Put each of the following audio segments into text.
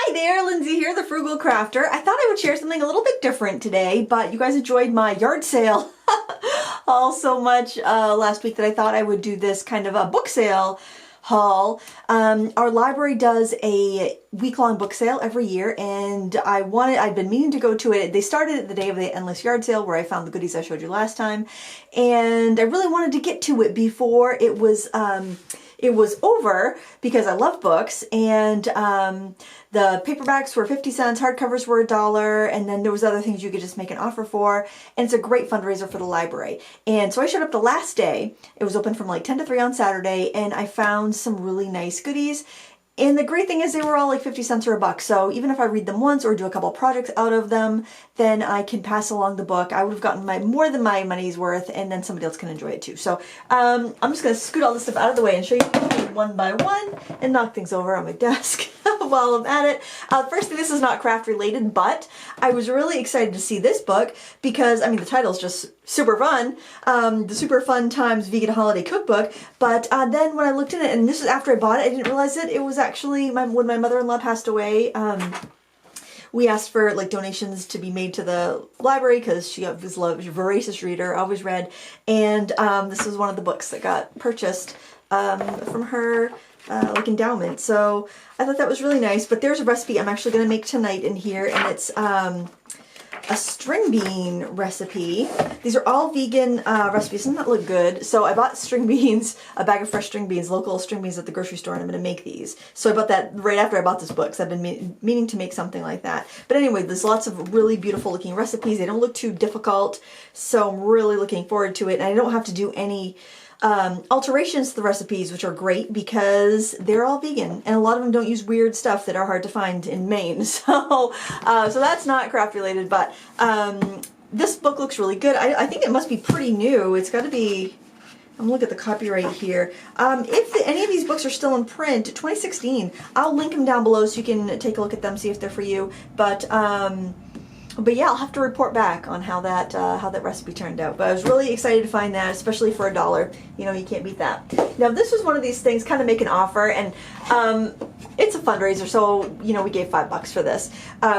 Hi there, Lindsay here, the Frugal Crafter. I thought I would share something a little bit different today, but you guys enjoyed my yard sale haul so much last week that I thought I would do this kind of a book sale haul. Our library does a week-long book sale every year, and I'd been meaning to go to it. They started it the day of the endless yard sale where I found the goodies I showed you last time, and I really wanted to get to it before it was over because I love books, and the paperbacks were 50 cents, hardcovers were $1, and then there was other things you could just make an offer for, and it's a great fundraiser for the library. And so I showed up the last day. It was open from like 10 to 3 on Saturday, and I found some really nice goodies. And the great thing is they were all like 50 cents or $1. So even if I read them once or do a couple projects out of them, then I can pass along the book. I would have gotten more than my money's worth, and then somebody else can enjoy it too. So I'm just going to scoot all this stuff out of the way and show you one by one and knock things over on my desk while I'm at it. First thing, this is not craft related, but I was really excited to see this book because, I mean, the title's just super fun. The Super Fun Times Vegan Holiday Cookbook. But then when I looked in it, and this is after I bought it, I didn't realize it was actually when my mother-in-law passed away. We asked for like donations to be made to the library because she always loved, she's a voracious reader, always read, and this was one of the books that got purchased from her like endowment. So I thought that was really nice. But there's a recipe I'm actually going to make tonight in here, and it's a string bean recipe. These are all vegan recipes. Doesn't that look good? So I bought string beans, a bag of fresh string beans, local string beans at the grocery store, and I'm going to make these. So I bought that right after I bought this book, because I've been meaning to make something like that. But anyway, there's lots of really beautiful looking recipes. They don't look too difficult, so I'm really looking forward to it. And I don't have to do any alterations to the recipes, which are great because they're all vegan, and a lot of them don't use weird stuff that are hard to find in Maine. So that's not craft related, but this book looks really good. I think it must be pretty new. It's got to be, I'm looking at the copyright here. If any of these books are still in print, 2016, I'll link them down below so you can take a look at them, see if they're for you. But yeah, I'll have to report back on how that recipe turned out. But I was really excited to find that, especially for $1. You know, you can't beat that. Now, this was one of these things, kind of make an offer, and it's a fundraiser, so, you know, we gave $5 for this,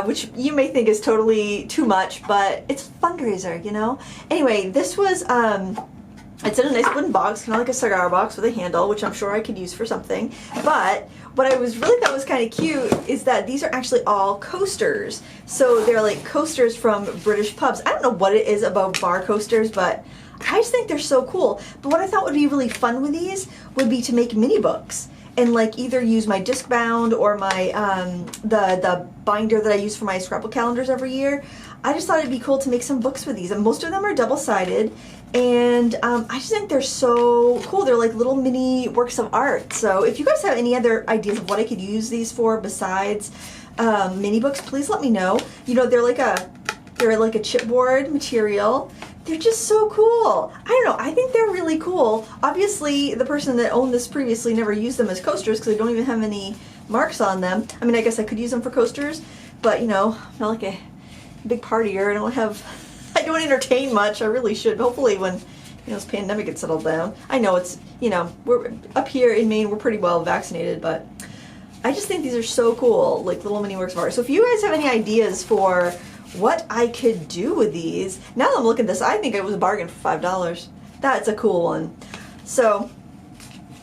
which you may think is totally too much, but it's a fundraiser, you know? Anyway, this was, it's in a nice wooden box, kind of like a cigar box with a handle, which I'm sure I could use for something. But what I really thought was kind of cute is that these are actually all coasters. So they're like coasters from British pubs. I don't know what it is about bar coasters, but I just think they're so cool. But what I thought would be really fun with these would be to make mini books, and like either use my disc bound or my the binder that I use for my scrapbook calendars every year. I just thought it'd be cool to make some books with these, and most of them are double-sided, and I just think they're so cool. They're like little mini works of art. So if you guys have any other ideas of what I could use these for besides mini books, please let me know. You know, they're like a chipboard material. They're just so cool. I don't know, I think they're really cool. Obviously, the person that owned this previously never used them as coasters because they don't even have any marks on them. I mean, I guess I could use them for coasters, but you know, not like a big partier. I don't entertain much. I really should. Hopefully when, you know, this pandemic gets settled down. I know it's, you know, we're up here in Maine, we're pretty well vaccinated, but I just think these are so cool, like little mini works of art. So if you guys have any ideas for what I could do with these, now that I'm looking at this, I think it was a bargain for $5. That's a cool one. So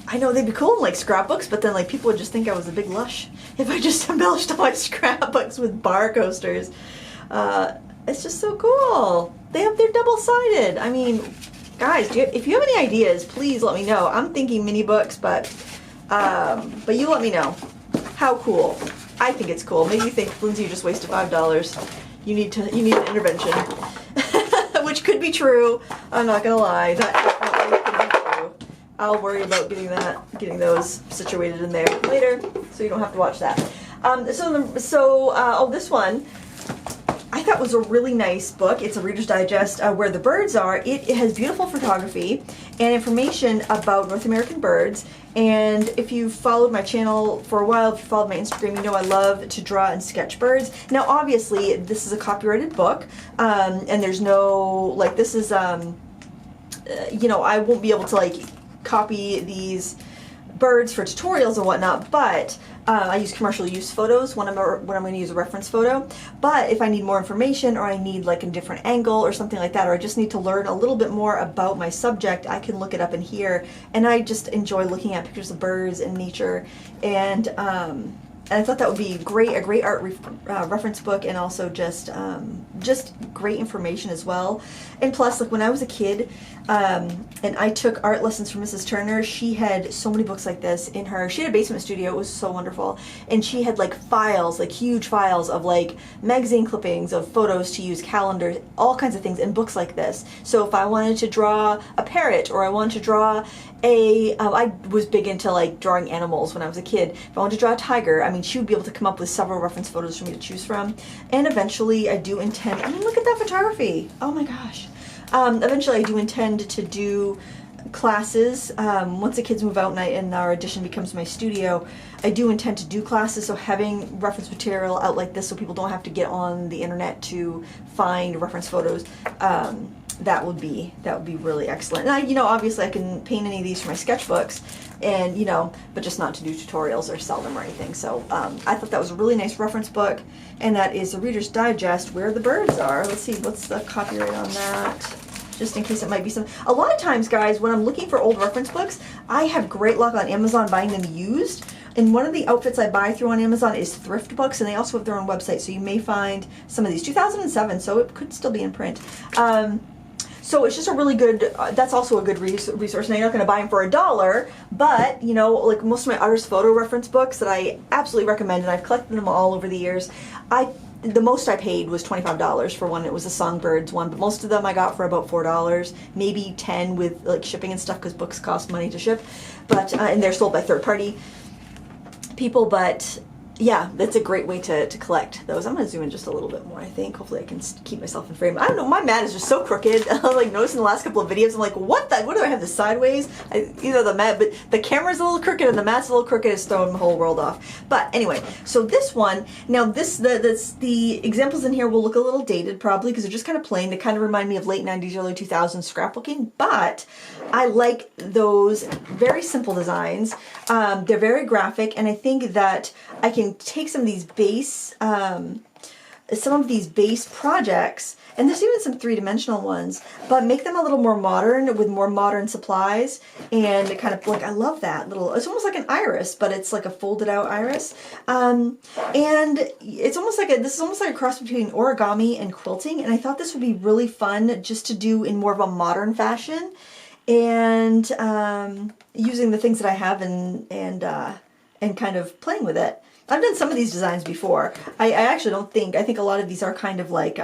I know they'd be cool in like scrapbooks, but then like people would just think I was a big lush if I just embellished all my scrapbooks with bar coasters. It's just so cool. They're double-sided. I mean, guys, if you have any ideas, please let me know. I'm thinking mini books, but you let me know. How cool. I think it's cool. Maybe you think, Lindsay, you just wasted $5. You need an intervention. Which could be true. I'm not gonna lie. That could be true. I'll worry about getting those situated in there later, so you don't have to watch that. This one I thought was a really nice book. It's a Reader's Digest, Where the Birds Are. It has beautiful photography and information about North American birds. And if you've followed my channel for a while, if you followed my Instagram, you know I love to draw and sketch birds. Now, obviously, this is a copyrighted book, and there's no, like, this is, you know, I won't be able to, like, copy these birds for tutorials and whatnot, but I use commercial use photos when I'm going to use a reference photo. But if I need more information, or I need like a different angle or something like that, or I just need to learn a little bit more about my subject, I can look it up in here. And I just enjoy looking at pictures of birds and nature, and I thought that would be great, a great art reference book, and also just great information as well. And plus, like when I was a kid, and I took art lessons from Mrs. Turner, she had so many books like this in her. She had a basement studio. It was so wonderful. And she had like files, like huge files of like magazine clippings, of photos to use, calendars, all kinds of things in books like this. So if I wanted to draw a parrot, or I wanted to draw I was big into like drawing animals when I was a kid. If I wanted to draw a tiger, I mean, she would be able to come up with several reference photos for me to choose from. And eventually I do intend, I mean, look at that photography. Oh my gosh. Eventually I do intend to do classes. Once the kids move out and our addition becomes my studio, I do intend to do classes. So having reference material out like this so people don't have to get on the internet to find reference photos, that would be really excellent. And obviously I can paint any of these for my sketchbooks, and but just not to do tutorials or sell them or anything. So I thought that was a really nice reference book, and that is the Reader's Digest, Where the Birds Are. Let's see, what's the copyright on that? Just in case it might be some. A lot of times, guys, when I'm looking for old reference books, I have great luck on Amazon buying them used. And one of the outfits I buy through on Amazon is Thrift Books, and they also have their own website, so you may find some of these. 2007, so it could still be in print. So it's just a really good, that's also a good resource. Now you're not going to buy them for $1, but like most of my artist photo reference books that I absolutely recommend, and I've collected them all over the years. The most I paid was $25 for one. It was a Songbirds one, but most of them I got for about $4, maybe $10 with like shipping and stuff, because books cost money to ship. But and they're sold by third-party people. But yeah, that's a great way to collect those. I'm going to zoom in just a little bit more, I think. Hopefully I can keep myself in frame. I don't know, my mat is just so crooked. I'm like noticing the last couple of videos, I'm like, what do I have this sideways? Either the mat, but the camera's a little crooked and the mat's a little crooked. It's throwing the whole world off. But anyway, so this one, now the examples in here will look a little dated probably, because they're just kind of plain. They kind of remind me of late 90s, early 2000s scrapbooking, but I like those very simple designs. They're very graphic, and I think that I can take some of these base projects, and there's even some three-dimensional ones, but make them a little more modern with more modern supplies. And kind of like, I love that little, it's almost like an iris, but it's like a folded out iris. And it's almost like this is almost like a cross between origami and quilting. And I thought this would be really fun just to do in more of a modern fashion, and using the things that I have and kind of playing with it. I've done some of these designs before. I actually don't think, I think a lot of these are kind of like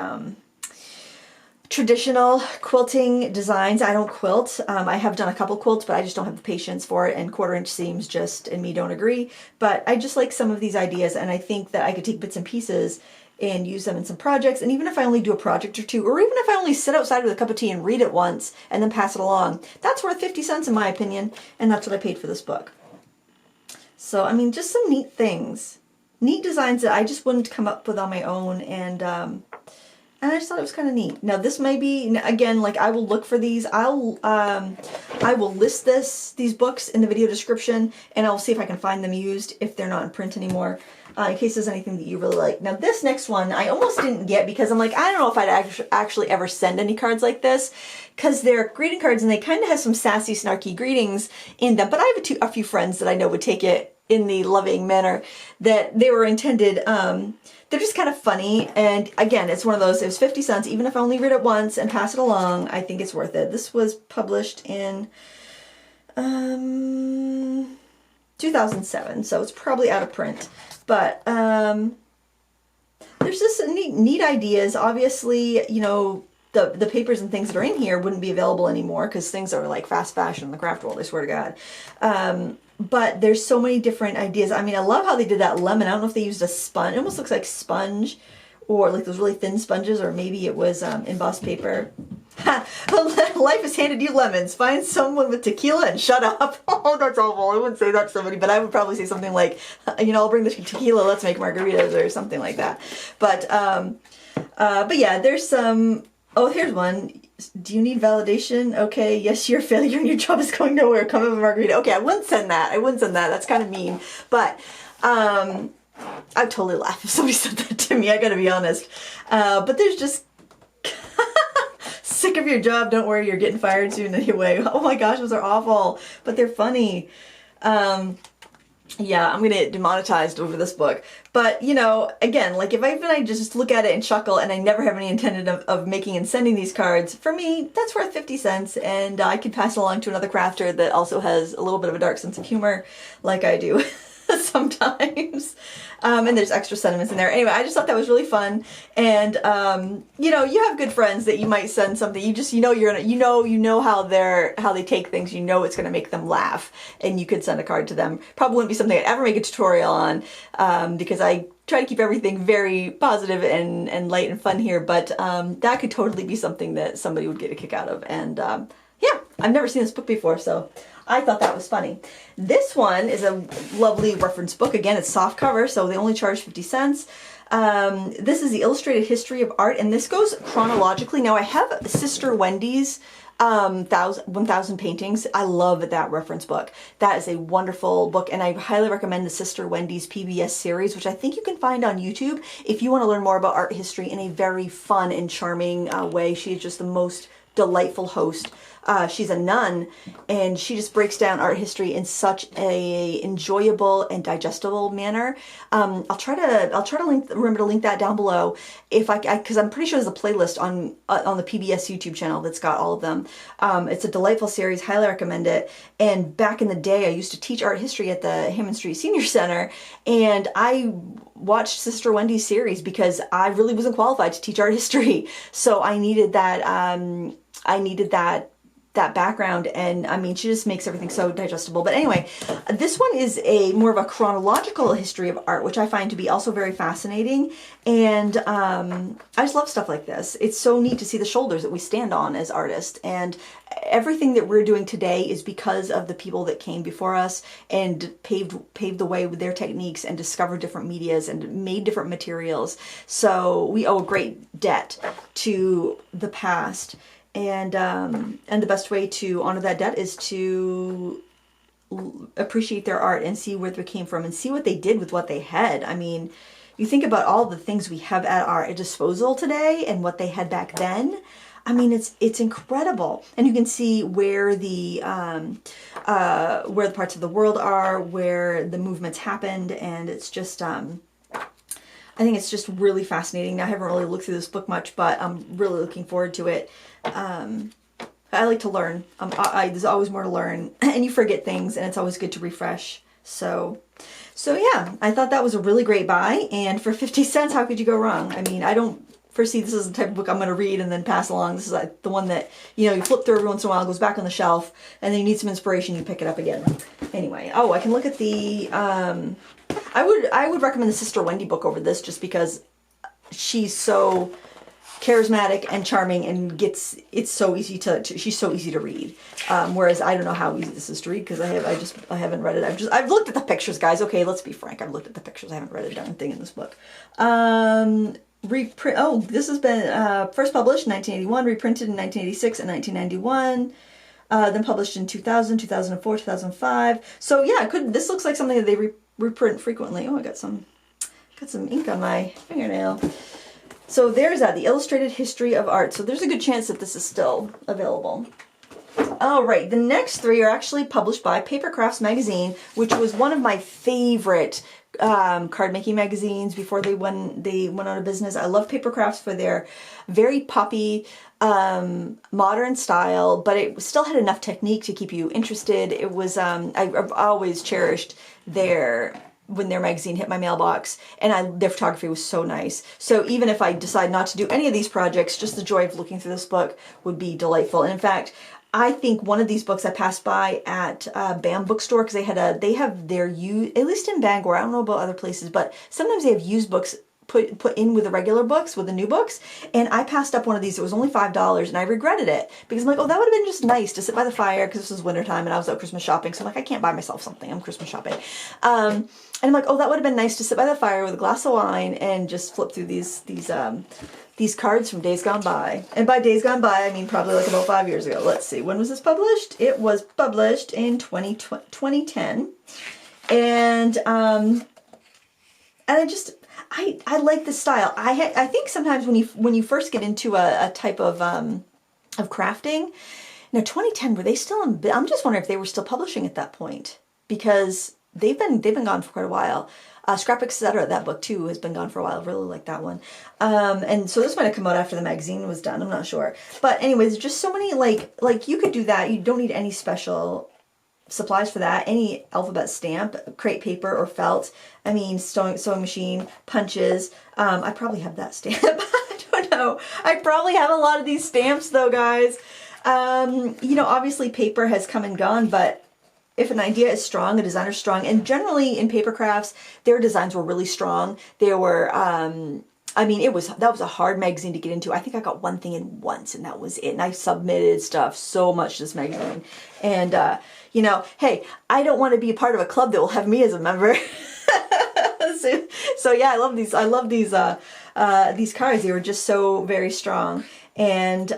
traditional quilting designs. I don't quilt. I have done a couple quilts, but I just don't have the patience for it, and 1/4 inch seams and me don't agree. But I just like some of these ideas, and I think that I could take bits and pieces and use them in some projects. And even if I only do a project or two, or even if I only sit outside with a cup of tea and read it once and then pass it along, that's worth 50 cents in my opinion, and that's what I paid for this book. So, I mean, just some neat things. Neat designs that I just wouldn't come up with on my own, and I just thought it was kind of neat. Now, this may be, again, like I will look for these. I will list these books in the video description, and I'll see if I can find them used if they're not in print anymore, in case there's anything that you really like. Now, this next one I almost didn't get, because I'm like, I don't know if I'd actually ever send any cards like this, because they're greeting cards and they kind of have some sassy, snarky greetings in them. But I have a few friends that I know would take it in the loving manner that they were intended. They're just kind of funny, and again, it's one of those, it was 50 cents, even if I only read it once and pass it along, I think it's worth it. This was published in 2007, so it's probably out of print, but there's just neat ideas. Obviously, the papers and things that are in here wouldn't be available anymore, because things are like fast fashion in the craft world, I swear to God. But there's so many different ideas. I mean, I love how they did that lemon. I don't know if they used a sponge. It almost looks like sponge, or like those really thin sponges, or maybe it was embossed paper. Life has handed you lemons. Find someone with tequila and shut up. Oh, that's awful. I wouldn't say that to somebody, but I would probably say something like, I'll bring the tequila, let's make margaritas, or something like that. But yeah, there's some, oh, here's one. Do you need validation? Okay, yes, you're a failure and your job is going nowhere. Come have a margarita. Okay, I wouldn't send that. I wouldn't send that. That's kind of mean. But I'd totally laugh if somebody said that to me, I gotta be honest. But there's just sick of your job, don't worry, you're getting fired soon anyway. Oh my gosh, those are awful, but they're funny. Yeah, I'm gonna get demonetized over this book. But, you know, again, like if I just look at it and chuckle and I never have any intention of making and sending these cards, for me, that's worth 50 cents. And I could pass it along to another crafter that also has a little bit of a dark sense of humor, like I do sometimes. And there's extra sentiments in there. Anyway, I just thought that was really fun. And, you know, you have good friends that you might send something. You just, you know how they take things. You know it's going to make them laugh. And you could send a card to them. Probably wouldn't be something I'd ever make a tutorial on, because I try to keep everything very positive and light and fun here. But that could totally be something that somebody would get a kick out of. And yeah, I've never seen this book before, so I thought that was funny. This one is a lovely reference book. Again, it's soft cover, so they only charge 50 cents. This is the Illustrated History of Art, and this goes chronologically. Now, I have Sister Wendy's 1000 Paintings. I love that reference book. That is a wonderful book, and I highly recommend the Sister Wendy's PBS series, which I think you can find on YouTube if you want to learn more about art history in a very fun and charming way. She is just the most delightful host. She's a nun, and she just breaks down art history in such a enjoyable and digestible manner. I'll try to remember to link that down below because I'm pretty sure there's a playlist on the PBS YouTube channel that's got all of them. It's a delightful series, highly recommend it. And back in the day, I used to teach art history at the Hammond Street Senior Center, and I watched Sister Wendy's series because I really wasn't qualified to teach art history, so I needed that. That background, and I mean, she just makes everything so digestible. But anyway, this one is more of a chronological history of art, which I find to be also very fascinating. And I just love stuff like this. It's so neat to see the shoulders that we stand on as artists, and everything that we're doing today is because of the people that came before us and paved the way with their techniques and discovered different medias and made different materials. So we owe a great debt to the past. And the best way to honor that debt is to appreciate their art and see where they came from and see what they did with what they had. I mean, you think about all the things we have at our disposal today and what they had back then. I mean, it's incredible, and you can see where the parts of the world are, where the movements happened, and it's just I think it's just really fascinating. I haven't really looked through this book much, but I'm really looking forward to it. I like to learn. There's always more to learn, and you forget things, and it's always good to refresh. So yeah, I thought that was a really great buy, and for 50 cents, how could you go wrong? I mean, I don't foresee this is the type of book I'm going to read and then pass along. This is like the one that, you know, you flip through every once in a while, goes back on the shelf, and then you need some inspiration, you pick it up again. Anyway, oh, I can look at the, I would recommend the Sister Wendy book over this just because she's so charismatic and charming and it's so easy she's so easy to read. Whereas I don't know how easy this is to read because I haven't read it. I've looked at the pictures, guys. Okay, let's be frank. I've looked at the pictures. I haven't read a darn thing in this book. Reprint. Oh, this has been first published in 1981, reprinted in 1986 and 1991. Then published in 2000, 2004, 2005. So yeah, this looks like something that they reprint frequently. Oh, I got some ink on my fingernail. So there's the Illustrated History of Art. So there's a good chance that this is still available. All right, the next three are actually published by Paper Crafts Magazine, which was one of my favorite card making magazines before they went out of business. I love Paper Crafts for their very poppy, modern style, but it still had enough technique to keep you interested. It was I've always cherished when their magazine hit my mailbox, and their photography was so nice. So even if I decide not to do any of these projects, just the joy of looking through this book would be delightful. And in fact, I think one of these books I passed by at BAM bookstore because they have their used, at least in Bangor, I don't know about other places, but sometimes they have used books put in with the regular books, with the new books. And I passed up one of these. It was only $5 and I regretted it because I'm like, oh, that would have been just nice to sit by the fire because this was wintertime and I was out Christmas shopping. So I'm like, I can't buy myself something. I'm Christmas shopping. And I'm like, oh, that would have been nice to sit by the fire with a glass of wine and just flip through these cards from days gone by. And by days gone by, I mean probably like about 5 years ago. Let's see, when was this published? It was published in 2010. And I like the style. I think sometimes when you first get into a type of crafting, now 2010, were they still in? I'm just wondering if they were still publishing at that point because they've been gone for quite a while. Scrapbook, etc. That book too has been gone for a while. I really like that one. And so this might have come out after the magazine was done. I'm not sure. But anyways, just so many like you could do that. You don't need any special supplies for that. Any alphabet stamp, crepe paper or felt. I mean, sewing machine, punches. I probably have that stamp. I don't know. I probably have a lot of these stamps though, guys. You know, obviously paper has come and gone, but if an idea is strong, a designer's strong, and generally in paper crafts, their designs were really strong. They were, I mean, that was a hard magazine to get into. I think I got one thing in once and that was it. And I submitted stuff so much to this magazine. And, you know, hey, I don't want to be a part of a club that will have me as a member. so yeah, I love these. I love these cards. They were just so very strong. And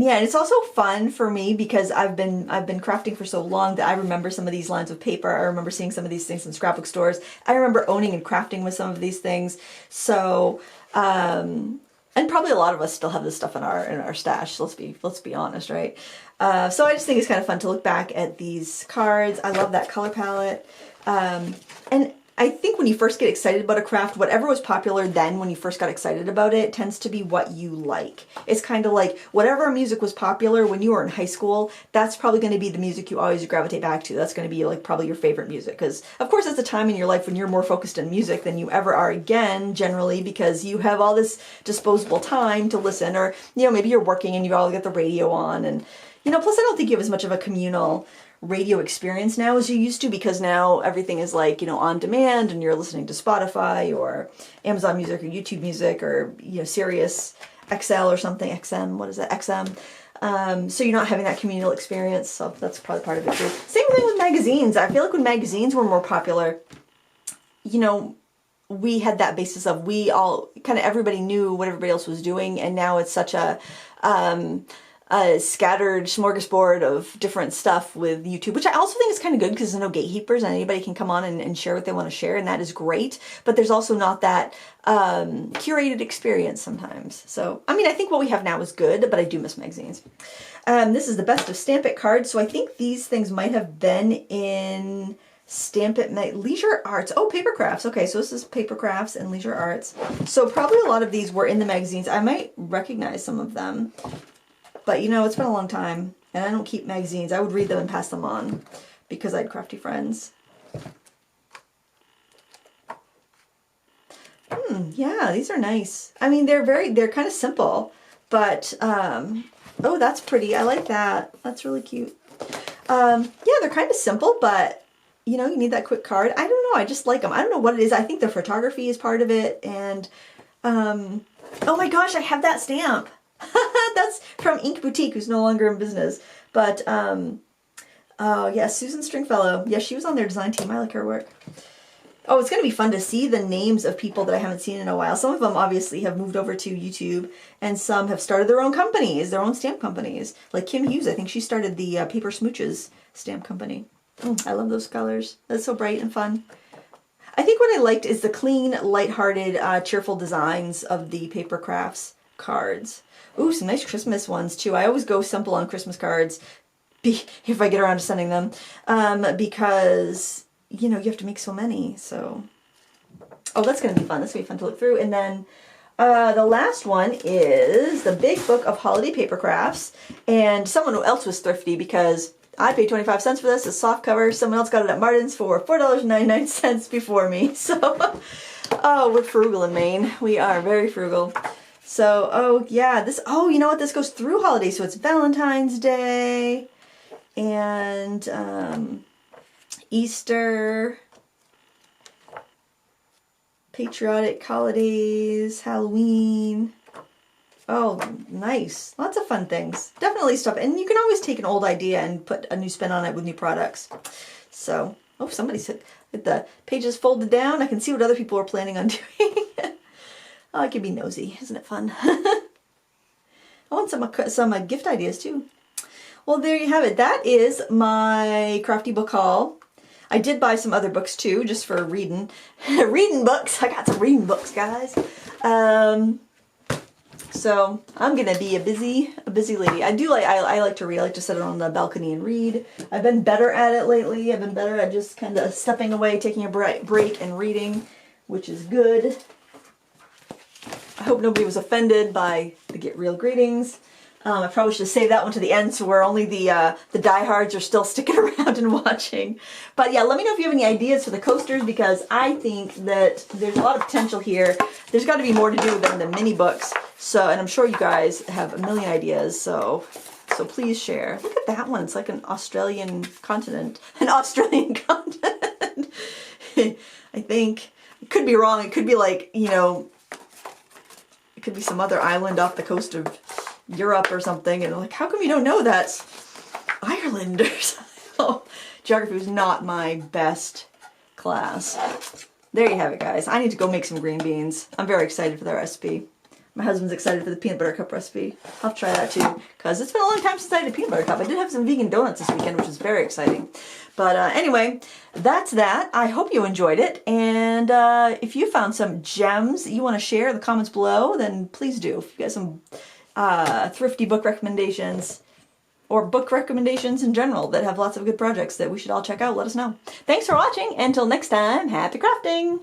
yeah, it's also fun for me because I've been crafting for so long that I remember some of these lines of paper. I remember seeing some of these things in scrapbook stores. I remember owning and crafting with some of these things. So, and probably a lot of us still have this stuff in our stash. Let's be honest, right? So I just think it's kind of fun to look back at these cards. I love that color palette. And I think when you first get excited about a craft, whatever was popular then when you first got excited about it tends to be what you like. It's kind of like whatever music was popular when you were in high school, that's probably going to be the music you always gravitate back to. That's going to be like probably your favorite music because of course it's a time in your life when you're more focused on music than you ever are again generally because you have all this disposable time to listen or, you know, maybe you're working and you all get the radio on and, you know, plus I don't think you have as much of a communal radio experience now as you used to because now everything is like, you know, on demand and you're listening to Spotify or Amazon Music or YouTube Music or, you know, Sirius XL or something, XM, what is that, XM. So you're not having that communal experience, so that's probably part of it too. Same thing with magazines. I feel like when magazines were more popular, you know, we had that basis of we all, kind of everybody knew what everybody else was doing and now it's such a scattered smorgasbord of different stuff with YouTube, which I also think is kind of good because there's no gatekeepers and anybody can come on and share what they want to share, and that is great. But there's also not that curated experience sometimes. So, I mean, I think what we have now is good, but I do miss magazines. This is the best of Stamp It cards. So I think these things might have been in Stamp It Leisure Arts. Oh, paper crafts. Okay, so this is paper crafts and leisure arts. So probably a lot of these were in the magazines. I might recognize some of them. But, you know, it's been a long time, and I don't keep magazines. I would read them and pass them on because I had crafty friends. Yeah, these are nice. I mean, they're kind of simple, but, oh, that's pretty. I like that. That's really cute. Yeah, they're kind of simple, but, you know, you need that quick card. I don't know. I just like them. I don't know what it is. I think the photography is part of it, and, oh my gosh, I have that stamp. That's from Ink Boutique, who's no longer in business. But, oh yeah, Susan Stringfellow. Yeah, she was on their design team. I like her work. Oh, it's going to be fun to see the names of people that I haven't seen in a while. Some of them obviously have moved over to YouTube, and some have started their own companies, their own stamp companies. Like Kim Hughes, I think she started the Paper Smooches stamp company. I love those colors. That's so bright and fun. I think what I liked is the clean, lighthearted, cheerful designs of the paper crafts cards. Ooh, some nice Christmas ones too. I always go simple on Christmas cards if I get around to sending them because, you know, you have to make so many. So, oh, that's going to be fun. That's going to be fun to look through. And then the last one is the Big Book of Holiday Paper Crafts. And someone else was thrifty because I paid 25 cents for this. It's soft cover. Someone else got it at Martin's for $4.99 before me. So, oh, we're frugal in Maine. We are very frugal. So, oh yeah, oh, you know what? This goes through holidays. So it's Valentine's Day and Easter. patriotic holidays, Halloween. Oh, nice. Lots of fun things. Definitely stuff. And you can always take an old idea and put a new spin on it with new products. So, oh, somebody said with the pages folded down, I can see what other people are planning on doing. Oh, I can be nosy. Isn't it fun? I want some gift ideas too. Well, there you have it. That is my Crafty Book Haul. I did buy some other books too, just for reading. Reading books. I got some reading books, guys. So I'm gonna be a busy lady. I like to read. I like to sit on the balcony and read. I've been better at it lately. I've been better at just kind of stepping away, taking a break and reading, which is good. I hope nobody was offended by the Get Real greetings. I probably should save that one to the end, so where only the diehards are still sticking around and watching. But yeah, let me know if you have any ideas for the coasters, because I think that there's a lot of potential here. There's got to be more to do than the mini books. So, and I'm sure you guys have a million ideas. So please share. Look at that one. It's like an Australian continent. An Australian continent. I think. It could be wrong. It could be like, you know, it could be some other island off the coast of Europe or something, and like, how come you don't know that's Ireland or something? Oh, geography was not my best class. There you have it, guys. I need to go make some green beans. I'm very excited for the recipe. My husband's excited for the peanut butter cup recipe. I'll have to try that too, because it's been a long time since I had a peanut butter cup. I did have some vegan donuts this weekend, which was very exciting. But anyway, that's that. I hope you enjoyed it. And if you found some gems that you want to share in the comments below, then please do. If you got some thrifty book recommendations or book recommendations in general that have lots of good projects that we should all check out, let us know. Thanks for watching. Until next time, happy crafting!